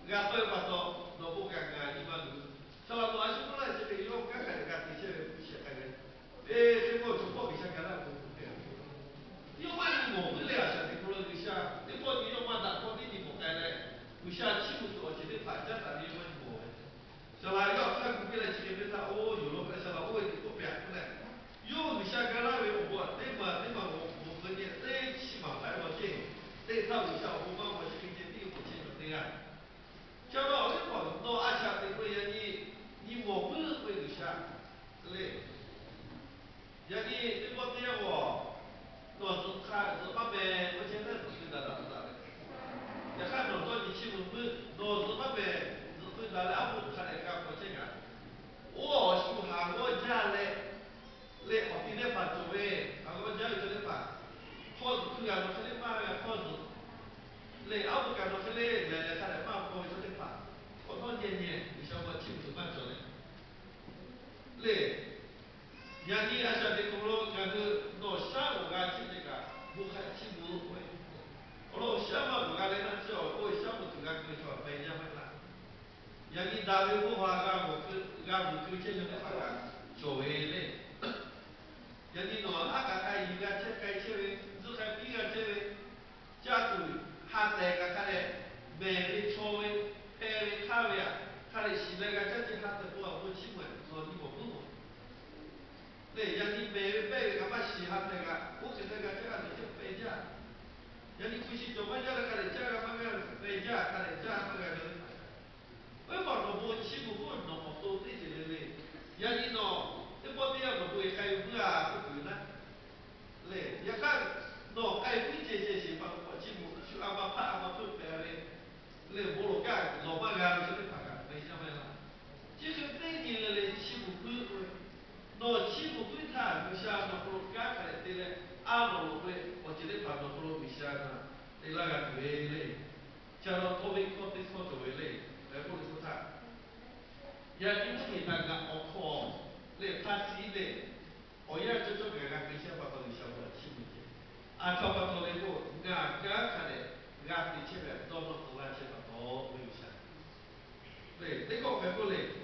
Gato pato no bukan nga imanu. Salah tu asyik pula jadi yo kan kan teacher bisa kan. Semua cukup bisa kan. Yo mana mo boleh asal di pulau bisa. Depo ni yo mana ko ni mo kan. Bisa cium tu jadi pajak tadi yo mo. Salah yo kan bila cikgu kita oh yo lo salah oh itu kopiak kan. Yo bisa kan lah yo buat tema mo kerja起码来我这这套一下我帮我去给第五千个对呀。叫到那个到阿下的会呀，你我不是会留下，对不对？呀你这个对呀我，老是看是把呗，我现在是会的咋的？ya kan nonton di sini pun no sebab itu dalam apa kan mereka macam ni. Oh, siapa hango jale le opine pa cobe, hango jale tu lepas. Kau tu yang macam lepas ya kau tu le apa kan macam le kan lepas kau tu lepas. Kau tu nyenye bisa buat cium tu macam ni. Le, yang ni asal di kalau kan no sah orang cium juga bukan cium bukan. Kalau siapa bukan lena cium, oh siapa tu kan cium apa yang mana? Yang ni dah lepas gamu kerja yang apa coba le. Yang ni no agak kai juga cek kai cewek, tu kai tiga cewek. Jatuh hati kakak beri cowe beri kawya kali sila kakak cek hati buat buat ciuman so ni bukan le yang ni beri kakak si hati kakak bukan kakak cek hati cek beja yang ni kusi coba jalan kali cek kakak beja kali cek kakak jalan memang no buat cium pun no foto tu je yang ni no tempat dia no buat kayu buat tu na le ya kan no kayu tu je pak cium apa apa tu beri le bolo kan lo magar tu pakai beja mana这个对你的嘞起不归归，那起不归他，为啥那不干开的嘞？阿罗会，我记得把那不为啥呢？对那个对嘞，叫到多维靠对靠作为嘞，来不是他，也因为那个奥考嘞，他是嘞，我也就说个为啥把到为啥我起不进，啊，他把到嘞我，俺干开嘞，俺的前面到那不完全把到为啥？对，这个外国嘞。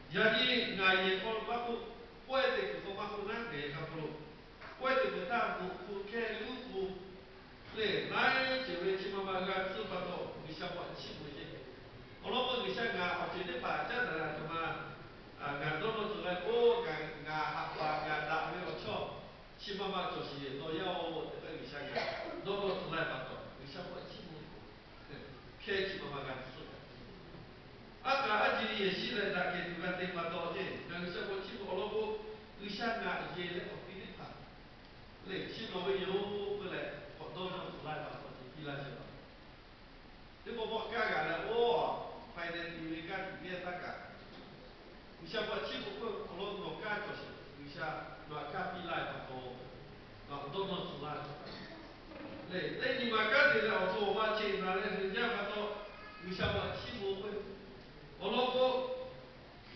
Jadi ngaji kalau baku, kau itu kalau baku nak deh kalau kau itu kita buku kelupu, le, naik cewek cuma bagai tu pada bisa buat cipu je. Kalau pun bisa ngah macam ni baca adalah cuma ngah dono tu lah, oh ngah apa ngah dak macam cuma baca sih, no ya oh itu bisa ngah dono tu lah pada bisa buat cipu, ke cuma bagai tu. Aka aji ye sila da ke tu kan te pato je na bisa ko chi ko lo ko isha na je le ko pi pa le chi lo yo ko le ko do no su lai pa ko ti la je ba te bo ka ga la o fai de ti ka ti ta ka isha ko chi ko ko lo no ka to shi isha no ka pi lai pa ko no do no su lai le le ni ma ka ti le o so wa chi na le ni ja pa to isha ko chi ko ko Walaupun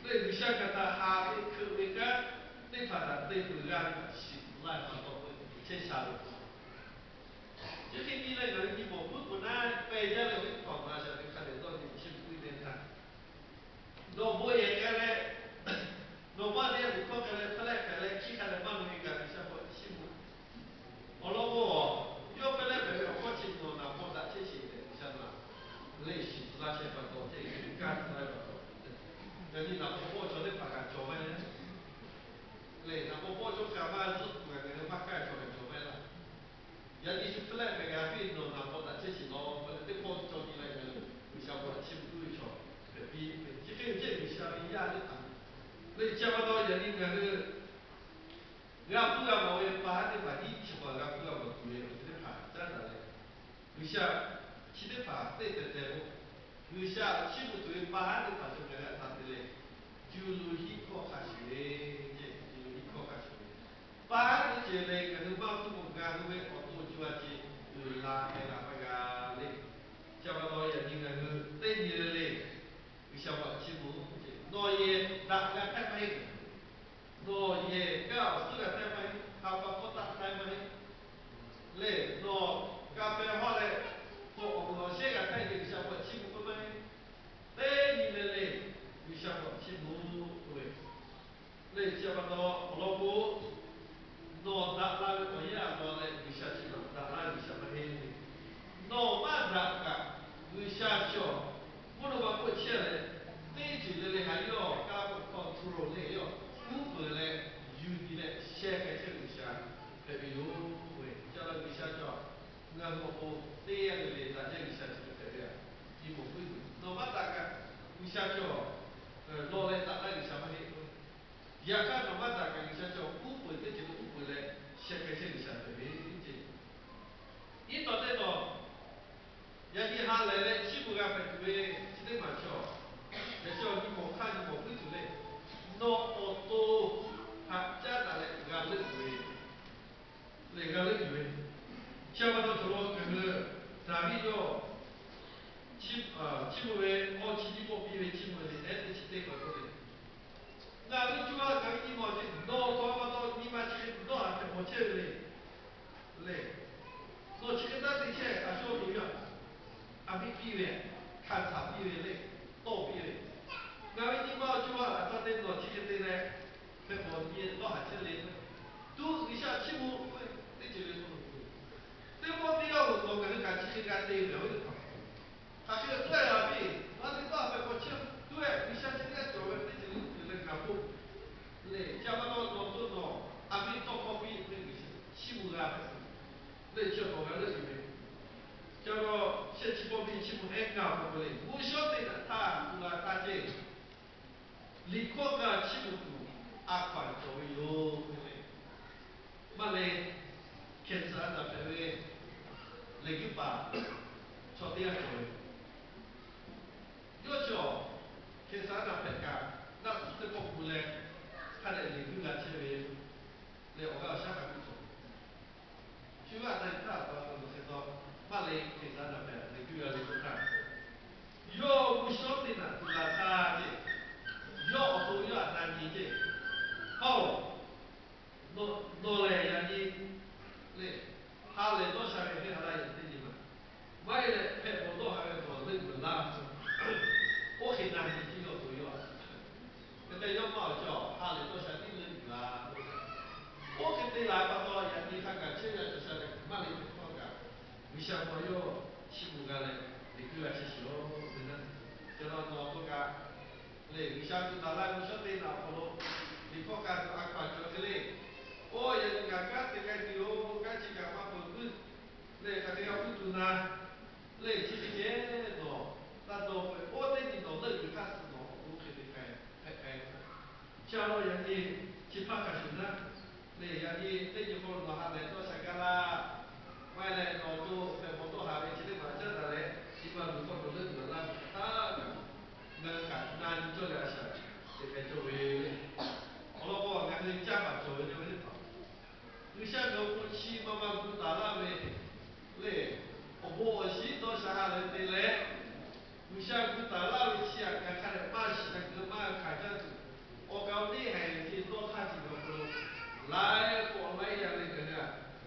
le bisa kata hari kebaikan le pada le bergan si lai pada ce salu. Jadi nilai dari ni mau pun pernah peja le kau masa dekat itu di cipu ini tak. No boleh kale no boleh bukan kale kale kale kita le malu ikan bisa buat cipu. Walaupun yo kale kale kau cipu na kau tak cici bisa na. Le si la ce pada ce ikan lai pada. Jadi nak popo jadi pakai coba ya. Le nak popo tu kamar tu bukan pakai coba lah. Jadi setelah mengapi no nak popo tak ceci no, berarti popo tu ni lagi bisa buat cipu itu. Tapi jika je bisa iya ni tak. Le siapa tahu jadi ngaku ngaku mau pahat ni padi siapa ngaku mau tu ye tu pahat jangan le. Bisa ciri pahat tu tu bisa cipu tu pahat ni pasti kena tak le. Julu hiko kasih je, julu hiko kasih. Pada je le kalau mampu mengaku auto jual je, la era pagale. Siapa tahu yang tinggal tu, tenir le, bisa buat cipu. No ye tak kata baik, no ye kau sudah tak baik, apa kota tak baik. Le no kafe hole, kau no saya kata bisa buat cipu baik. 来嘞，起步个排队，今天嘛叫，也叫你莫看你莫会做嘞，孬奥多，他家长嘞个认为，那个认为，想不到做了那个，咱们要。起步为奥起步比为起步的，还是起对不对？那你主要讲你毛就到多么到你妈去到还是我去嘞，嘞，我去跟他对去啊小朋友，啊比比为看场比为嘞，到比为，那你毛主要到那个去对嘞，在我比到还去嘞，都你像起步会那就有什么？对我比较我跟感情感对了的。他这个对啊，比，那你大白我听，对，你像今天做的这就是干部，嘞，加不到老多老，阿比到高比那个起步啊，那叫我们那里面，叫做先起步比起步还干不嘞，我晓得的，他出来大姐，离扩个起步度，阿宽作为有嘞，嘛嘞，开始按照排位，那个把，朝底下做的。要叫开啥的排干，那这个部呢，他的领域啊，这边来我要下海工作，就按那他到时候把来开啥的排，领域啊领域看，要不晓得呢，就拿他的，要都要拿你的，好，拿来让你来，他来到下面给他来也对的嘛，买来排不到还要做那个拉。我很难理解要左右啊，现在要冒叫哈里多少定人语啊，我肯定来不到眼里看看，这样就晓得慢里不放个，为啥我要起步个嘞？你给我去修，真的，叫到脑部个，嘞，为啥就拿来不晓得拿不咯？你放个阿宽叫起来，哦，人家干这个丢，干这个嘛不不，嘞，他这个不做呢，嘞，其实这喏。那都会，我对你弄那个开始弄，我肯定开。假如人家去拍个film呢，那人家对你好弄下来做啥个啦？买来弄做，买好多下来，今天晚上拿来，一般如果弄那个啦，他那干那你做两下，这个作为，好了我俺们家把作为这个好，有些个夫妻妈妈不打那呗，嘞，我洗澡下下来得来。不像古大老的起啊，看来马戏那个马看着子，我搞厉害的去多看几个不咯，来过来呀那个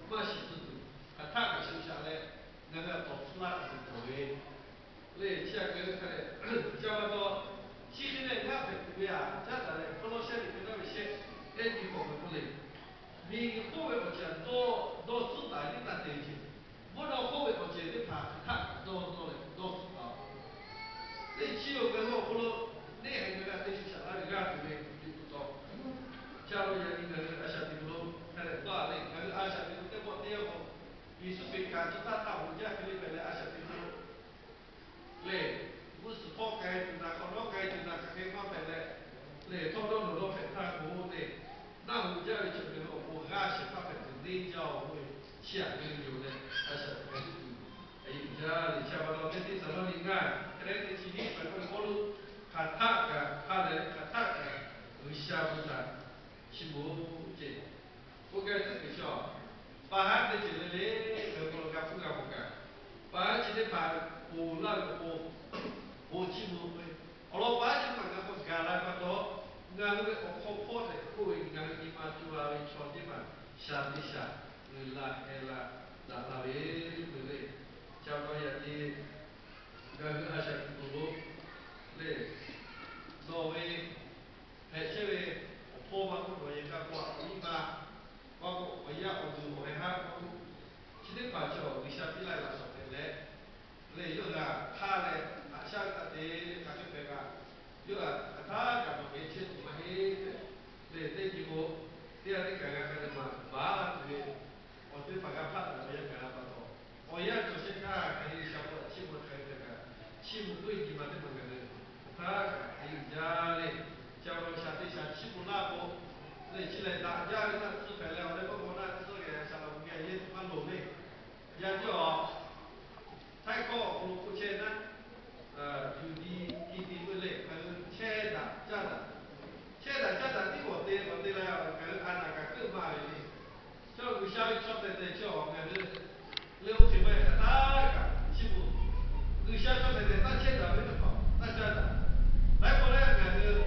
马戏之子，他个生下来，那个到处那是作为，来下个看来，讲不到，其实呢，俺们对呀，咱来不老些的跟他们些，那地方不来，你后面我讲到自大的那对劲，我到后面我讲的他到知道。那汽油跟我不咯，那还跟他对起下来的干对不对？不早。假如人那个阿下的不咯，他来多少嘞？那个阿下的在我第二个，你是被赶出他回家给你本来阿下的不咯，嘞，不是跑街就那跑到街就那开放本来，嘞，跑到路上平常我嘞，那回家的就跟我阿下他本来那叫会下个有的阿下的。哎，家里下班到那地什么灵感？可能你今天把那个公路看他个，他来看他个，有下不上，起步这，我感这个叫，把他的这个嘞，我干不干不干，把今天把我那个我起步会，好了，把这个个不干了不多，俺那个我跑的，我为俺那地方主要为朝地方下地下，那为为。叫到人家那个阿些不多，嘞，挪威，还这位破嘛不多，人家过一嘛，包括我也我就我还今天把叫为啥比来了说的嘞？嘞有个他嘞，啊下个的他就别个，有个他干嘛没钱做嘛嘿的，嘞对几个，第二天干什么？娃对，我对把个怕的我也干了不多。我也就是看肯定小伙起步开这个，起步规矩嘛这么个人，他还有家嘞，假如下对下起步那个，那起来打架的那自拍了，那不过那这个啥了，我们也他妈努力，也叫太高不不简单，对，那县长没得跑，那家长，来过来看个，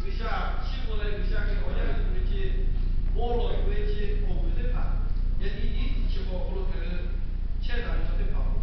有下西部呢有下个好像有那些网络有那些学会的盘，也你去过葫芦头，县长就得跑。